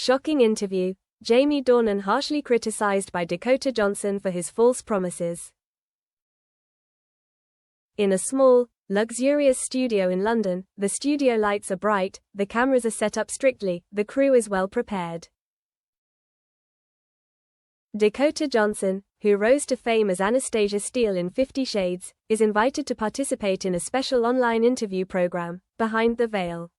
Shocking interview. Jamie Dornan harshly criticized by Dakota Johnson for his false promises. In a small, luxurious studio in London, the studio lights are bright, the cameras are set up strictly, the crew is well prepared. Dakota Johnson, who rose to fame as Anastasia Steele in 50 Shades, is invited to participate in a special online interview program, Behind the Veil.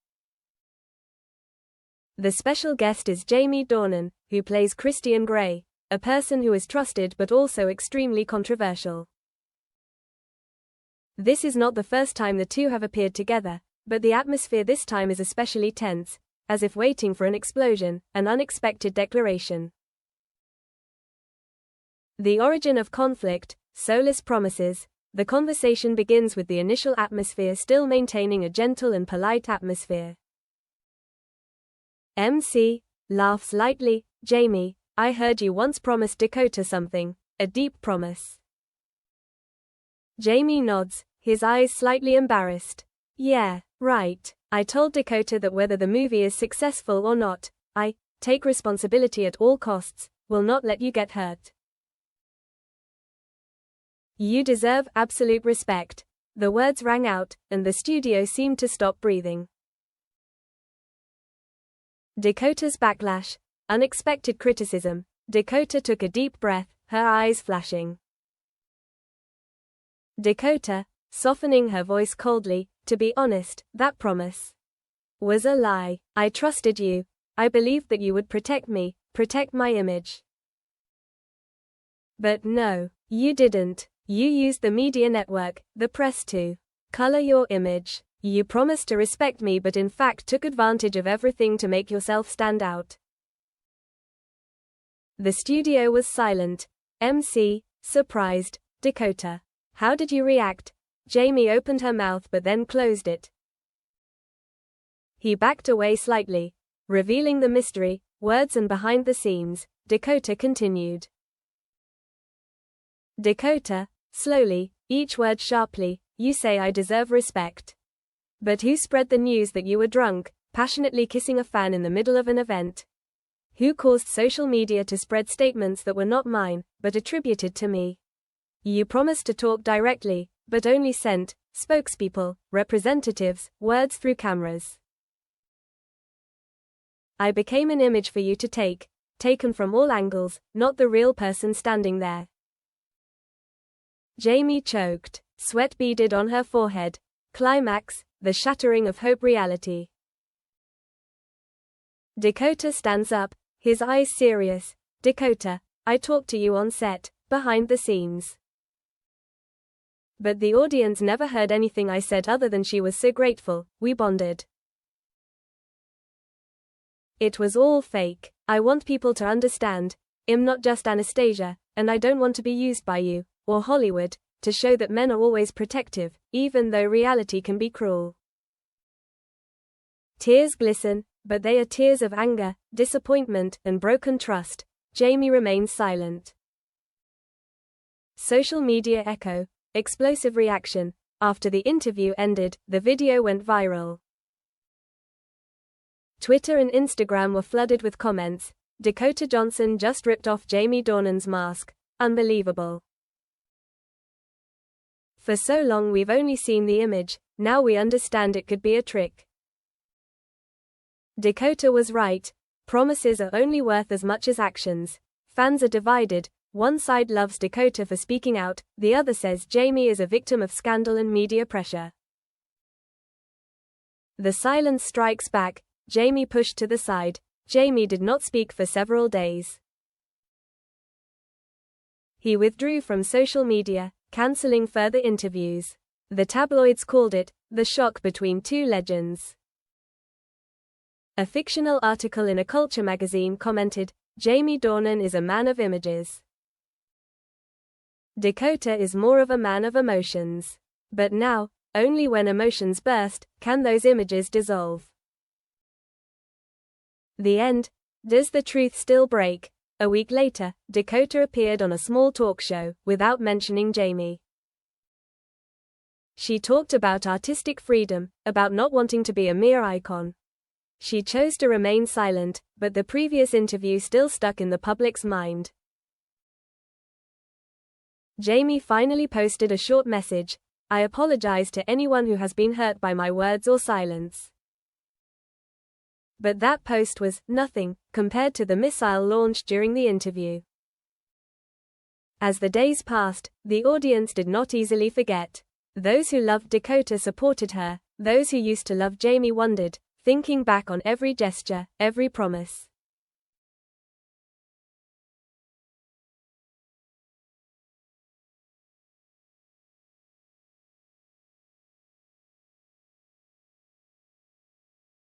The special guest is Jamie Dornan, who plays Christian Grey, a person who is trusted but also extremely controversial. This is not the first time the two have appeared together, but the atmosphere this time is especially tense, as if waiting for an explosion, an unexpected declaration. The origin of conflict, soulless promises. The conversation begins with the initial atmosphere still maintaining a gentle and polite atmosphere. MC laughs lightly. Jamie, I heard you once promised Dakota something, a deep promise. Jamie nods, his eyes slightly embarrassed. Yeah, right. I told Dakota that whether the movie is successful or not, I take responsibility at all costs, will not let you get hurt. You deserve absolute respect. The words rang out, and the studio seemed to stop breathing. Dakota's backlash. Unexpected criticism. Dakota took a deep breath, her eyes flashing. Dakota, softening her voice coldly, to be honest, that promise was a lie. I trusted you. I believed that you would protect me, protect my image. But no, you didn't. You used the media network, the press to color your image. You promised to respect me but in fact took advantage of everything to make yourself stand out. The studio was silent. MC, surprised. Dakota, how did you react? Jamie opened her mouth but then closed it. He backed away slightly, revealing the mystery, words and behind the scenes. Dakota continued. Dakota, slowly, each word sharply, you say I deserve respect. But who spread the news that you were drunk, passionately kissing a fan in the middle of an event? Who caused social media to spread statements that were not mine, but attributed to me? You promised to talk directly, but only sent spokespeople, representatives, words through cameras. I became an image for you to take, taken from all angles, not the real person standing there. Jamie choked, sweat beaded on her forehead. Climax, the shattering of hope reality. Dakota stands up, his eyes serious. Dakota, I talked to you on set, behind the scenes. But the audience never heard anything I said other than she was so grateful, we bonded. It was all fake. I want people to understand, I'm not just Anastasia, and I don't want to be used by you, or Hollywood, to show that men are always protective, even though reality can be cruel. Tears glisten, but they are tears of anger, disappointment, and broken trust. Jamie remains silent. Social media echo, explosive reaction. After the interview ended, the video went viral. Twitter and Instagram were flooded with comments. Dakota Johnson just ripped off Jamie Dornan's mask. Unbelievable. For so long we've only seen the image, now we understand it could be a trick. Dakota was right. Promises are only worth as much as actions. Fans are divided. One side loves Dakota for speaking out, the other says Jamie is a victim of scandal and media pressure. The silence strikes back. Jamie pushed to the side. Jamie did not speak for several days. He withdrew from social media, cancelling further interviews. The tabloids called it the shock between two legends. A fictional article in a culture magazine commented, Jamie Dornan is a man of images. Dakota is more of a man of emotions. But now, only when emotions burst, can those images dissolve. The end. Does the truth still break? A week later, Dakota appeared on a small talk show, without mentioning Jamie. She talked about artistic freedom, about not wanting to be a mere icon. She chose to remain silent, but the previous interview still stuck in the public's mind. Jamie finally posted a short message. I apologize to anyone who has been hurt by my words or silence. But that post was nothing compared to the missile launched during the interview. As the days passed, the audience did not easily forget. Those who loved Dakota supported her, those who used to love Jamie wondered, thinking back on every gesture, every promise.